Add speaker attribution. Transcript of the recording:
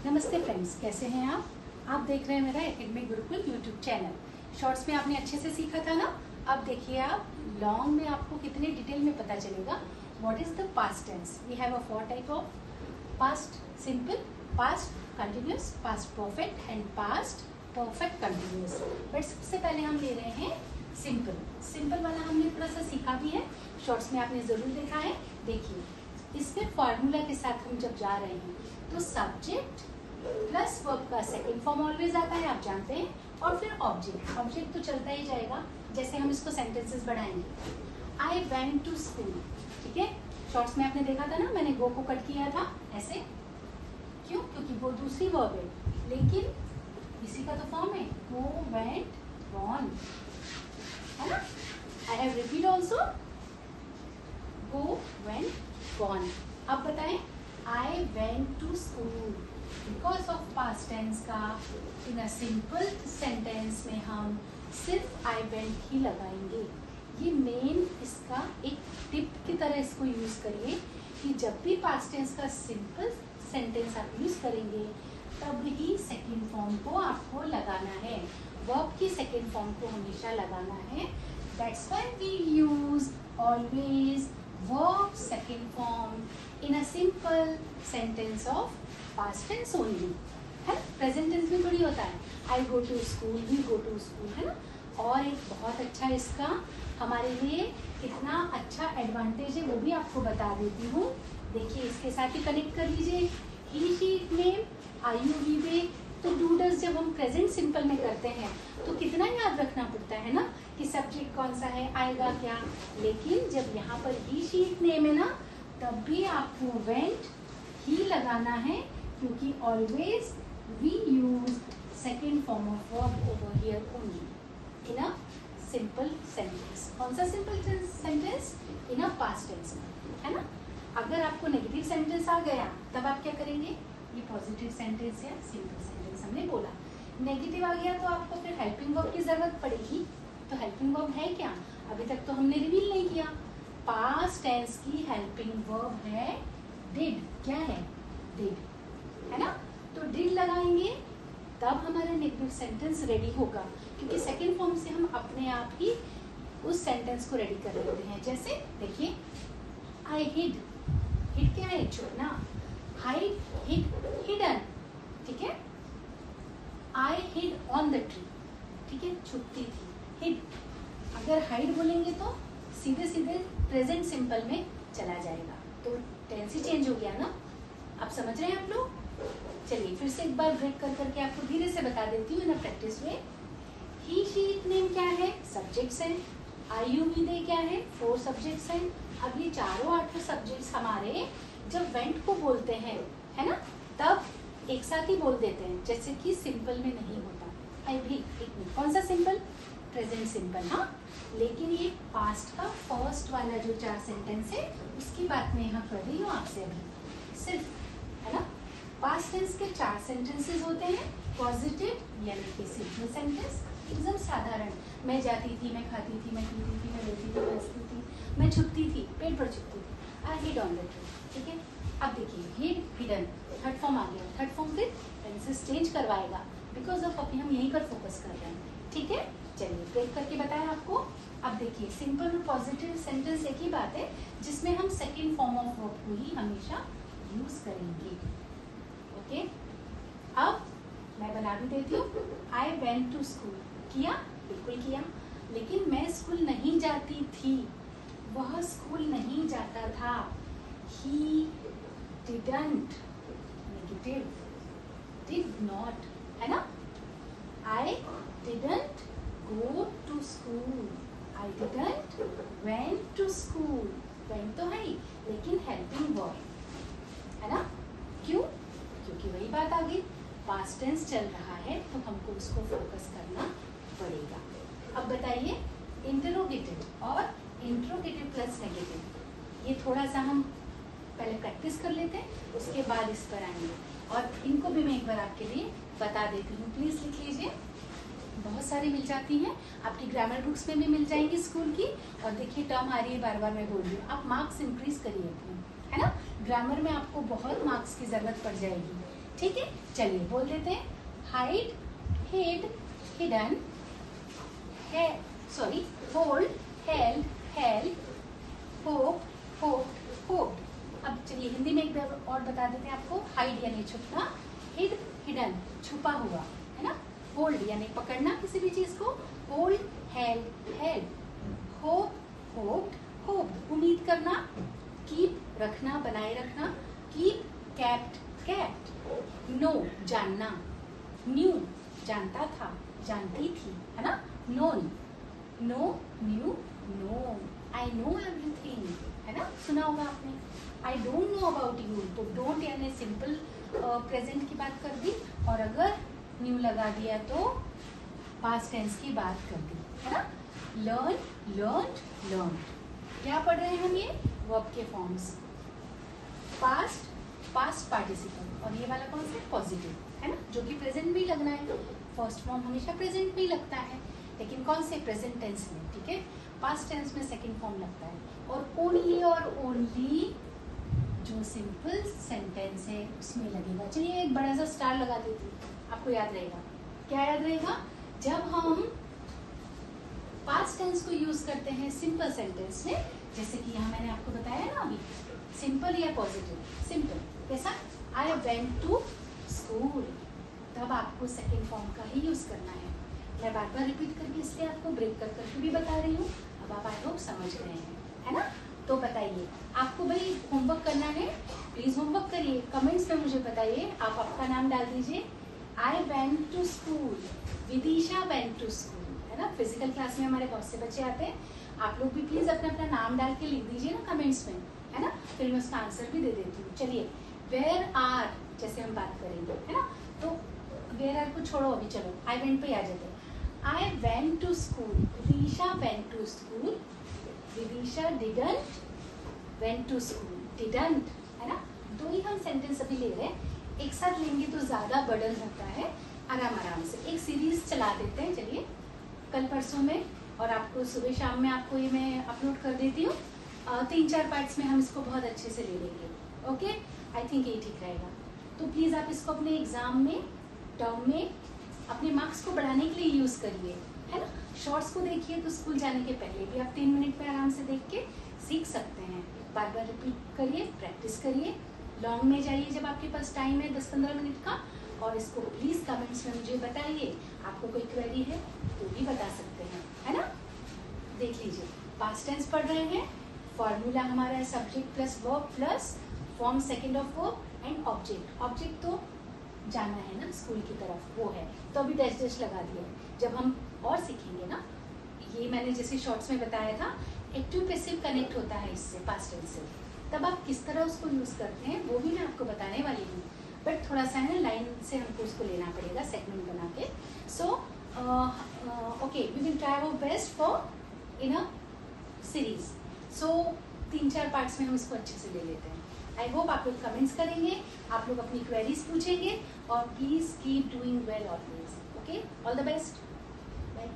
Speaker 1: नमस्ते फ्रेंड्स, कैसे हैं आप देख रहे हैं मेरा academic Gurukul YouTube channel. Shorts में आपने अच्छे से सीखा था ना। अब देखिए आप लॉन्ग में आपको कितने डिटेल में पता चलेगा what is the past tense. We have a 4 type of past simple, past continuous, past perfect and past perfect continuous. But सबसे पहले हम ले रहे हैं सिंपल। सिंपल वाला हमने थोड़ा सा सीखा भी है, शॉर्ट्स में आपने जरूर देखा है। देखिए इसमें फॉर्मूला के साथ हम जब जा रहे हैं तो सब्जेक्ट प्लस वर्ब का सेकंड फॉर्म ऑलवेज आता है, आप जानते हैं, और फिर ऑब्जेक्ट। ऑब्जेक्ट तो चलता ही जाएगा। जैसे हम इसको सेंटेंसेस बढ़ाएंगे, आई वेंट टू स्कूल, ठीक है। शॉर्ट्स में आपने देखा था ना, मैंने गो को कट किया था ऐसे, क्यों? क्योंकि वो दूसरी वर्ब है, लेकिन इसी का तो फॉर्म है गो वेंट गॉन, है ना। I have repeat also go went gone. अब बताएं, I went to school because of past tense का इन अ सिंपल सेंटेंस में हम सिर्फ आई वेंट ही लगाएंगे। ये मेन इसका एक टिप की तरह इसको यूज करिए कि जब भी पास्ट टेंस का सिंपल सेंटेंस आप यूज करेंगे तब ही सेकेंड फॉर्म को आपको लगाना है। वर्ब की सेकेंड फॉर्म को हमेशा लगाना है। That's why we use always verb second form in a simple sentence of past tense only, है। प्रेजेंट टेंस में थोड़ी होता है I go to school, we go to school, है ना। और एक बहुत अच्छा इसका हमारे लिए कितना अच्छा एडवांटेज है वो भी आपको बता देती हूँ। देखिए इसके साथ ही कनेक्ट कर लीजिए, he she it name I you we they. तो डू डज जब हम प्रेजेंट सिंपल में करते हैं तो कितना याद रखना पड़ता है ना कि सब्जेक्ट कौन सा है, आएगा क्या। लेकिन जब यहाँ पर ही शी इट नेम है ना, तब भी आपको वेंट ही लगाना है, क्योंकि always we use second form of verb over here only in a simple sentence. कौन सा simple sentence? In a past tense, है ना। अगर आपको नेगेटिव सेंटेंस आ गया तब आप क्या करेंगे? ये पॉजिटिव सेंटेंस या सिंपल सेंटेंस हमने बोला। नेगेटिव आ गया तो आपको फिर हेल्पिंग वर्ब की जरूरत पड़ेगी। तो हेल्पिंग वर्ब है क्या? अभी तक तो हमने रिवील नहीं किया। पास्ट टेंस की हेल्पिंग वर्ब है डिड। क्या है? डिड, है ना। तो डिड लगाएंगे तब हमारा नेगेटिव सेंटेंस रेडी होगा, क्योंकि सेकेंड फॉर्म से हम अपने आप ही उस सेंटेंस को रेडी कर लेते हैं। जैसे देखिए आई हिड, हिड क्या है? छुपना। हाइड, हिड, हिडन, ठीक है। आई हिड ऑन द ट्री, ठीक है, छुपती थी, हिड। अगर हाइड बोलेंगे तो सीधे सीधे प्रेजेंट सिंपल में चला जाएगा, तो टेंस ही चेंज हो गया ना। आप समझ रहे हैं आप लोग? चलिए फिर से एक बार ब्रेक कर करके आपको धीरे से बता देती हूँ इन प्रैक्टिस में। ही शी इट नेम क्या है? सब्जेक्ट्स हैं। आई यू वी दे क्या है? 4 सब्जेक्ट्स हैं। अब ये चारों 8 सब्जेक्ट्स हमारे जब वेंट को बोलते हैं, है ना, तब एक साथ ही बोल देते हैं, जैसे कि सिंपल में नहीं होता। आई भी, एक मिनट, कौन सा सिंपल? प्रेजेंट सिंपल, हाँ। लेकिन ये पास्ट का फर्स्ट वाला जो 4 सेंटेंस है उसकी बात मैं यहाँ कर रही हूँ आपसे अभी सिर्फ, है ना। पास्ट टेंस के 4 सेंटेंसेस होते हैं। पॉजिटिव यानी कि सिंपल सेंटेंस, एकदम साधारण। मैं जाती थी, मैं खाती थी, मैं पीती थी, मैं लेती थी, हंसती थी, मैं छुपती थी, पेड़ पर छुपती थी। आई हिड ऑन द ट्री, ठीक है। अब देखिए हिड, हिडन, थर्ड फॉर्म आ गया। थर्ड फॉर्म फिर टेंसेस चेंज करवाएगा, बिकॉज ऑफ अभी हम यहीं पर फोकस कर रहे हैं, ठीक है। चलिए ब्रेक करके बताया आपको। अब देखिए सिंपल और पॉजिटिव सेंटेंस एक ही बात है, जिसमें हम सेकेंड फॉर्म ऑफ वर्ब को ही हमेशा यूज करेंगे। ओके, अब मैं बना भी देती हूँ। आई वेंट टू स्कूल, किया, बिल्कुल किया, लेकिन मैं स्कूल नहीं जाती थी, वह स्कूल नहीं जाता था। He didn't, negative, did not, है ना। I didn't go to school, I didn't went to school, went तो है ही, लेकिन helping verb, है ना। क्यों? क्योंकि वही बात आ गई, पास्ट टेंस चल रहा है तो हमको उसको फोकस करना पड़ेगा। अब बताइए इंटरोगेटिव और इंट्रोगेटिव प्लस नेगेटिव, ये थोड़ा सा हम पहले प्रैक्टिस कर लेते हैं, उसके बाद इस पर आएंगे। और इनको भी मैं एक बार आपके लिए बता देती हूँ, प्लीज लिख लीजिए। बहुत सारी मिल जाती हैं, आपकी ग्रामर बुक्स में भी मिल जाएंगी स्कूल की। और देखिए टर्म आ रही है, बार बार मैं बोल रही हूँ, आप मार्क्स इंक्रीज करिए अपने, है ना। ग्रामर में आपको बहुत मार्क्स की जरूरत पड़ जाएगी, ठीक है, चलिए बोल देते हैं hide, hid, hidden, sorry hold, held, held, hope, hoped, hoped. अब चलिए हिंदी में एक बार और बता देते हैं आपको। हाइड यानी छुपना, हिड हिडन छुपा हुआ, है ना। होल्ड यानी पकड़ना किसी भी चीज को, hold held held, hope hoped hoped उम्मीद करना, कीप रखना बनाए रखना, कीप कैप्ट कैप्ट, नो जानना, न्यू जानता था जानती थी, है ना। Known know knew know, I know everything, है ना, सुना होगा आपने। I don't know about you, तो डोंट यानी सिंपल प्रेजेंट की बात कर दी, और अगर न्यू लगा दिया तो पास्ट टेंस की बात कर दी, है ना। लर्न लर्नड लर्न, क्या पढ़ रहे हैं हम, ये वर्ब के फॉर्म्स, पास्ट पास्ट पार्टिसिपल, और ये वाला कौन सा पॉजिटिव, है ना, जो कि प्रेजेंट में लगना है। फर्स्ट फॉर्म हमेशा प्रेजेंट में ही लगता है, लेकिन कौन से प्रेजेंट टेंस में, ठीक है। पास्ट टेंस में सेकंड फॉर्म लगता है, और ओनली जो सिंपल सेंटेंस है उसमें लगेगा। चलिए एक बड़ा सा स्टार लगा देती हूँ, आपको याद रहेगा। क्या याद रहेगा, जब हम पास्ट टेंस को यूज करते हैं सिंपल सेंटेंस में, जैसे कि यहाँ मैंने आपको बताया ना अभी, सिंपल या पॉजिटिव, सिंपल कैसा, आई वेंट टू स्कूल, तब आपको सेकेंड फॉर्म का ही यूज करना है। मैं बार बार रिपीट करके इसलिए आपको ब्रेक कर करके भी बता रही हूँ, अब आप आई होप समझ गए हैं, है ना। तो बताइए, आपको भाई होमवर्क करना है, प्लीज होमवर्क करिए, कमेंट्स में मुझे बताइए, आप आपका नाम डाल दीजिए। I went to school, Vidisha went to school, है ना। फिजिकल क्लास में हमारे बहुत से बच्चे आते हैं, आप लोग भी प्लीज अपना अपना नाम डाल के लिख दीजिए ना कमेंट्स में, है ना, फिर मैं उसका आंसर भी दे देती हूँ। चलिए वेयर आर जैसे हम बात करेंगे, है ना, तो वेयर आर को छोड़ो अभी, चलो आई वेंट पे आ जाते हैं। I went to school, Vidisha went to school, Vidisha didn't went to school, didn't, है ना। दो ही हम सेंटेंस अभी ले रहे हैं, एक साथ लेंगे तो ज्यादा बर्डन होता है, आराम आराम से एक सीरीज चला देते हैं। चलिए कल परसों में, और आपको सुबह शाम में आपको ये मैं अपलोड कर देती हूँ, 3-4 पार्ट्स में हम इसको बहुत अच्छे से ले लेंगे। ओके, आई थिंक ये ठीक रहेगा। तो प्लीज़ आप इसको अपने एग्जाम में, टर्म में अपने मार्क्स को बढ़ाने के लिए यूज़ करिए, है ना। शॉर्ट्स को देखिए तो स्कूल जाने के पहले भी आप 3 मिनट में आराम से देख के सीख सकते हैं। बार बार रिपीट करिए, प्रैक्टिस करिए। लॉन्ग में जाइए जब आपके पास टाइम है 10-15 मिनट का, और इसको प्लीज़ कमेंट्स में मुझे बताइए। आपको कोई क्वेरी है तो भी बता सकते हैं, है ना। देख लीजिए, पास्ट टेंस पढ़ रहे हैं, फॉर्मूला हमारा है subject plus verb plus form second of verb and object. Object तो जाना है ना स्कूल की तरफ, वो है, तो अभी डैश डैश लगा दिया। जब हम और सीखेंगे ना, ये मैंने जैसे शॉर्ट्स में बताया था, एक्टिव पैसिव कनेक्ट होता है इससे पास्ट टेंस से, तब आप किस तरह उसको यूज़ करते हैं वो भी मैं आपको बताने वाली हूँ। बट थोड़ा सा है ना, लाइन से हमको उसको लेना पड़ेगा सेगमेंट बना के। So okay, we will try our best for in a series. सो 3-4 पार्ट्स में हम इसको अच्छे से ले लेते हैं। आई होप आप लोग कमेंट्स करेंगे, आप लोग अपनी क्वेरीज पूछेंगे, और please keep doing well always. Okay, all the best.